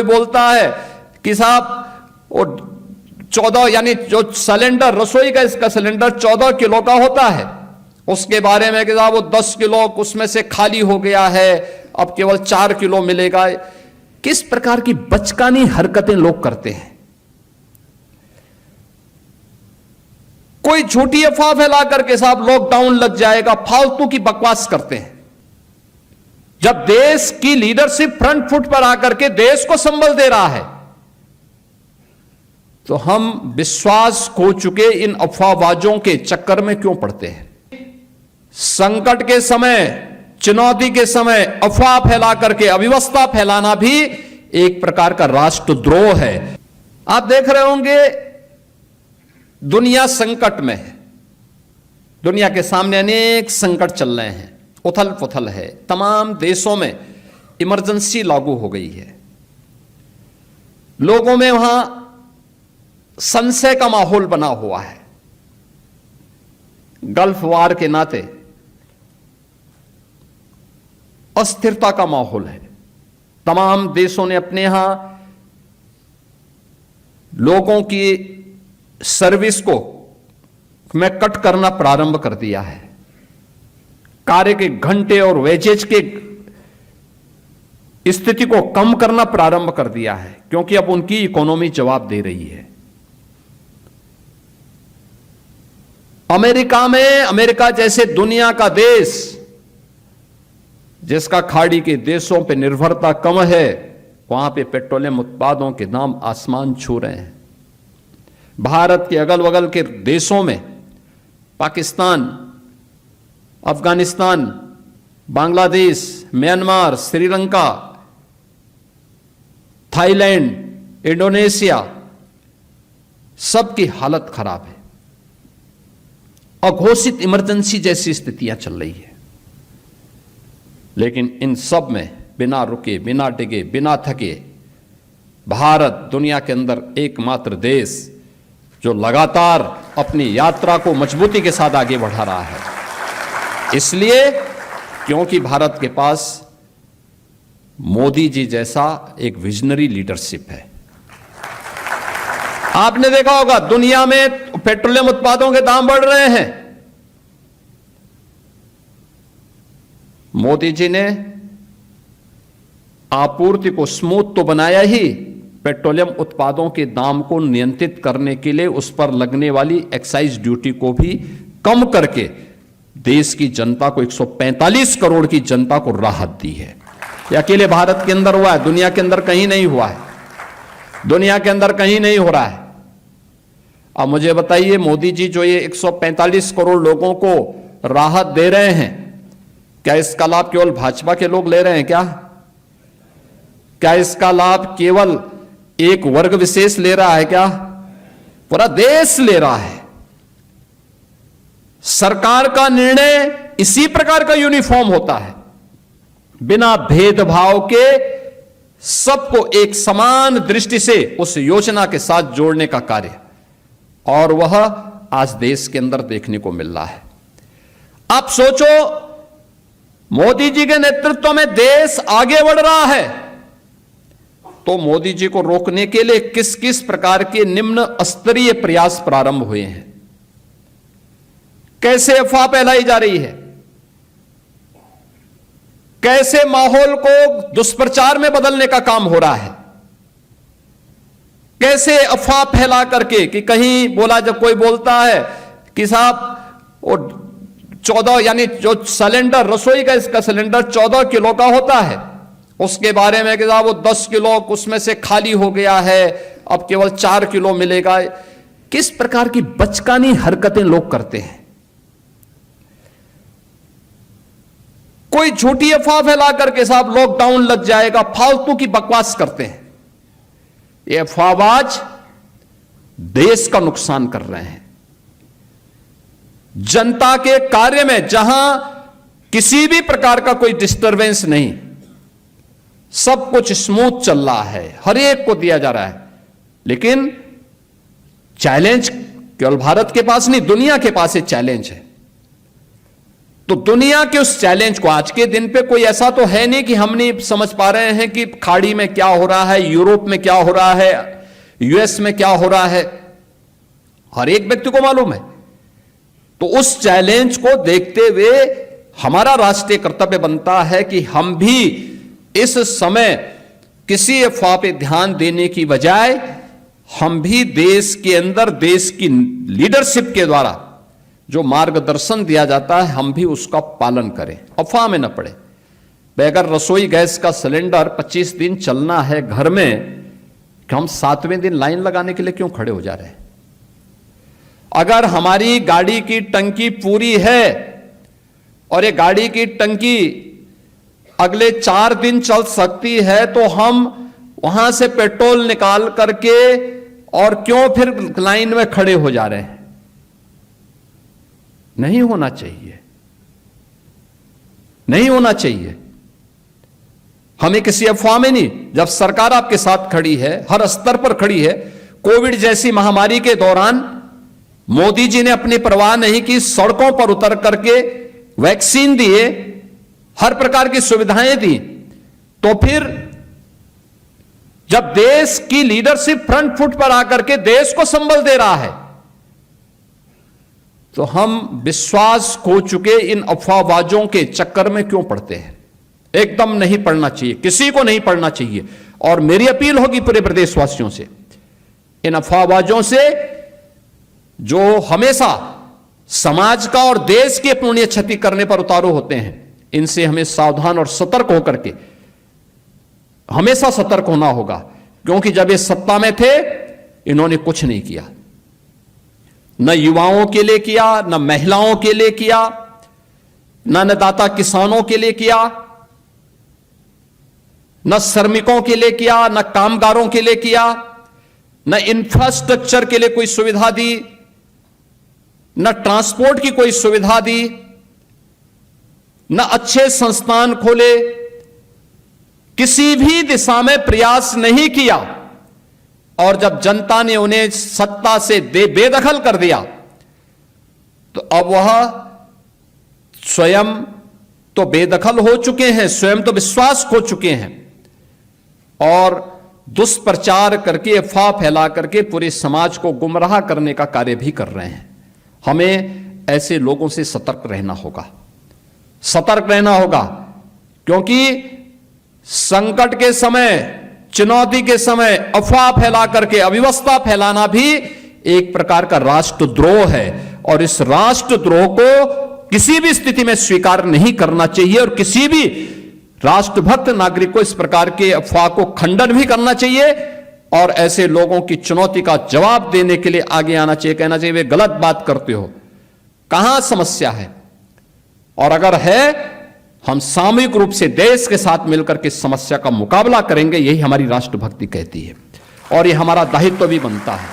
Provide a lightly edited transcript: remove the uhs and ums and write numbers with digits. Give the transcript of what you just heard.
कोई बोलता है कि साहब वो 14 यानी जो सिलेंडर रसोई का इसका सिलेंडर 14 किलो का होता है, उसके बारे में कि साहब वो 10 किलो उसमें से खाली हो गया है, अब केवल 4 किलो मिलेगा। किस प्रकार की बचकानी हरकतें लोग करते हैं। कोई झूठी अफवाह फैला करके साहब लॉकडाउन लग जाएगा, फालतू की बकवास करते हैं। जब देश की लीडरशिप फ्रंट फुट पर आकर के देश को संबल दे रहा है, तो हम विश्वास खो चुके इन अफवाहबाजों के चक्कर में क्यों पड़ते हैं। संकट के समय, चुनौती के समय अफवाह फैला करके अव्यवस्था फैलाना भी एक प्रकार का राष्ट्रद्रोह है। आप देख रहे होंगे दुनिया संकट में है, दुनिया के सामने अनेक संकट चल रहे हैं, उथल पुथल है, तमाम देशों में इमरजेंसी लागू हो गई है, लोगों में वहां संशय का माहौल बना हुआ है। गल्फ वार के नाते अस्थिरता का माहौल है। तमाम देशों ने अपने यहां लोगों की सर्विस को में कट करना प्रारंभ कर दिया है। कार्य के घंटे और वेजेज के स्थिति को कम करना प्रारंभ कर दिया है, क्योंकि अब उनकी इकोनॉमी जवाब दे रही है। अमेरिका में, अमेरिका जैसे दुनिया का देश जिसका खाड़ी के देशों पे निर्भरता कम है, वहां पे पेट्रोलियम उत्पादों के दाम आसमान छू रहे हैं। भारत के अगल बगल के देशों में Pakistan, Afghanistan, Bangladesh, Myanmar, Sri Lanka, Thailand, Indonesia, सबकी हालत खराब है। अघोषित इमरजेंसी जैसी स्थितियां चल रही है। लेकिन इन सब में बिना रुके, बिना डिगे, बिना थके भारत दुनिया के अंदर एकमात्र देश जो लगातार अपनी यात्रा को मजबूती के साथ आगे बढ़ा रहा है। इसलिए क्योंकि भारत के पास मोदी जी जैसा एक विजनरी लीडरशिप है। आपने देखा होगा दुनिया में पेट्रोलियम उत्पादों के दाम बढ़ रहे हैं। मोदी जी ने आपूर्ति को स्मूथ तो बनाया ही, पेट्रोलियम उत्पादों के दाम को नियंत्रित करने के लिए उस पर लगने वाली एक्साइज ड्यूटी को भी कम करके देश की जनता को, 145 करोड़ की जनता को राहत दी है। ये अकेले भारत के अंदर हुआ है, दुनिया के अंदर कहीं नहीं हुआ है, दुनिया के अंदर कहीं नहीं हो रहा है। अब मुझे बताइए, मोदी जी जो ये 145 करोड़ लोगों को राहत दे रहे हैं, क्या इसका लाभ केवल भाजपा के लोग ले रहे हैं क्या? क्या इसका लाभ केवल एक वर्ग विशेष ले रहा है क्या? पूरा देश ले रहा है। सरकार का निर्णय इसी प्रकार का यूनिफॉर्म होता है, बिना भेदभाव के सबको एक समान दृष्टि से उस योजना के साथ जोड़ने का कार्य, और वह आज देश के अंदर देखने को मिल रहा है। आप सोचो, मोदी जी के नेतृत्व में देश आगे बढ़ रहा है, तो मोदी जी को रोकने के लिए किस किस प्रकार के निम्न स्तरीय प्रयास प्रारंभ हुए हैं, कैसे अफवाह फैलाई जा रही है, कैसे माहौल को दुष्प्रचार में बदलने का काम हो रहा है, कैसे अफवाह फैला करके कि कहीं बोला, जब कोई बोलता है कि साहब वो 14 यानी जो सिलेंडर रसोई का इसका सिलेंडर 14 किलो का होता है, उसके बारे में कि साहब वो 10 किलो उसमें से खाली हो गया है, अब केवल 4 किलो मिलेगा। किस प्रकार की बचकानी हरकतें लोग करते हैं। कोई झूठी अफवाह फैला करके साहब लॉकडाउन लग जाएगा, फालतू की बकवास करते हैं। ये अफवाहबाज देश का नुकसान कर रहे हैं। जनता के कार्य में जहां किसी भी प्रकार का कोई डिस्टरबेंस नहीं, सब कुछ स्मूथ चल रहा है, हर एक को दिया जा रहा है, लेकिन चैलेंज केवल भारत के पास नहीं, दुनिया के पास ये चैलेंज है। तो दुनिया के उस चैलेंज को आज के दिन पे कोई ऐसा तो है नहीं कि हम नहीं समझ पा रहे हैं कि खाड़ी में क्या हो रहा है, यूरोप में क्या हो रहा है, यूएस में क्या हो रहा है, हर एक व्यक्ति को मालूम है। तो उस चैलेंज को देखते हुए हमारा राष्ट्रीय कर्तव्य बनता है कि हम भी इस समय किसी अफवाह पे ध्यान देने की बजाय हम भी देश के अंदर देश की लीडरशिप के द्वारा जो मार्गदर्शन दिया जाता है हम भी उसका पालन करें, अफवाह में न पड़े। भाई अगर रसोई गैस का सिलेंडर 25 दिन चलना है घर में, कि हम 7वें दिन लाइन लगाने के लिए क्यों खड़े हो जा रहे हैं? अगर हमारी गाड़ी की टंकी पूरी है और ये गाड़ी की टंकी अगले 4 दिन चल सकती है, तो हम वहां से पेट्रोल निकाल करके और क्यों फिर लाइन में खड़े हो जा रहे हैं? नहीं होना चाहिए, नहीं होना चाहिए। हमें किसी अफवाह में नहीं, जब सरकार आपके साथ खड़ी है, हर स्तर पर खड़ी है। कोविड जैसी महामारी के दौरान मोदी जी ने अपनी परवाह नहीं की, सड़कों पर उतर करके वैक्सीन दिए, हर प्रकार की सुविधाएं दी। तो फिर जब देश की लीडरशिप फ्रंट फुट पर आकर के देश को संबल दे रहा है, तो हम विश्वास खो चुके इन अफवाहबाजों के चक्कर में क्यों पड़ते हैं? एकदम नहीं पड़ना चाहिए, किसी को नहीं पड़ना चाहिए। और मेरी अपील होगी पूरे प्रदेशवासियों से, इन अफवाहबाजों से जो हमेशा समाज का और देश की अपूर्णीय क्षति करने पर उतारू होते हैं, इनसे हमें सावधान और सतर्क होकर के हमेशा सतर्क होना होगा। क्योंकि जब ये सत्ता में थे इन्होंने कुछ नहीं किया, न युवाओं के लिए किया, न महिलाओं के लिए किया, न अन्नदाता किसानों के लिए किया, न श्रमिकों के लिए किया, न कामगारों के लिए किया, न इंफ्रास्ट्रक्चर के लिए कोई सुविधा दी, न ट्रांसपोर्ट की कोई सुविधा दी, न अच्छे संस्थान खोले, किसी भी दिशा में प्रयास नहीं किया। और जब जनता ने उन्हें सत्ता से बेदखल कर दिया, तो अब वह स्वयं तो बेदखल हो चुके हैं, स्वयं तो विश्वास खो चुके हैं और दुष्प्रचार करके, अफवाह फैला करके पूरे समाज को गुमराह करने का कार्य भी कर रहे हैं। हमें ऐसे लोगों से सतर्क रहना होगा, सतर्क रहना होगा। क्योंकि संकट के समय, चुनौती के समय अफवाह फैला करके अव्यवस्था फैलाना भी एक प्रकार का राष्ट्रद्रोह है। और इस राष्ट्रद्रोह को किसी भी स्थिति में स्वीकार नहीं करना चाहिए और किसी भी राष्ट्रभक्त नागरिक को इस प्रकार के अफवाह को खंडन भी करना चाहिए और ऐसे लोगों की चुनौती का जवाब देने के लिए आगे आना चाहिए। कहना चाहिए वे गलत बात करते हो, कहां समस्या है, और अगर है हम सामूहिक रूप से देश के साथ मिलकर के समस्या का मुकाबला करेंगे। यही हमारी राष्ट्रभक्ति कहती है और ये हमारा दायित्व भी बनता है।